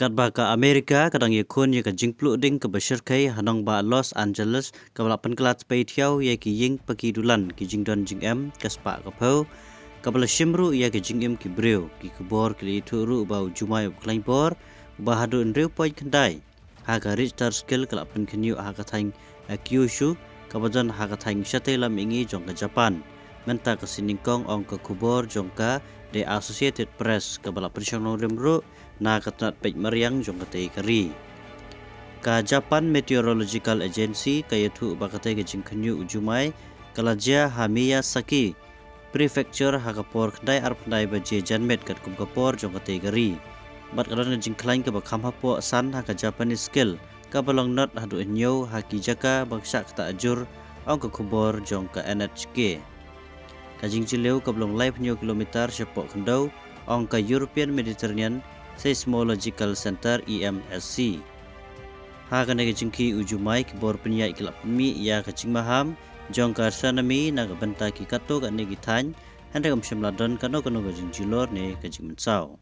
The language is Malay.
Kat baka Amerika kadang ye kun ye ka jingplu ding ke besyirkai hanong ba Los Angeles ka balapan kelat pay tiaw ye ki ying pakidulan ki jingdon jing em kaspa ka pau ka bala shimru ye ki jing em ki breu ki kubor ki itu ru ba jumai klain bor ba hadu ndreu poi kendai ha ka Richter skill ka lapan kenyu ha ka thaing Kyushu ka bajan ha ka thaing shate lam ingi jong ka Japan menta ka siningkong ong ka kubor jong ka The Associated Press ka balapan syong rimru na katnat pej mariang jong katei kari ka Japan Meteorological Agency ka yathu ba katei ke jingkhnyu ujumai kalajia Hamiya Saki prefecture hakapor kdai arpnai ba je janmet kat kum kapor jong katei kari bat kalan jingklain ka ba khamhapo san ha ka Japanese skill ka balong not hadu nyo haki jaka bangsa kata ajur ong ka kubor jong ka NHK ka jingjileu ka balong live nyo kilometer sepok kendau ong ka European Mediterranean Seismological Center EMSC. Ha ka nega jingki ujumai ki bor penyai kelap pemi ya ka jingmaham jong ka tsunami na ka benta ki kato ka negi than handa kam shimladon kano ka jingjilor ne ka jingmensau.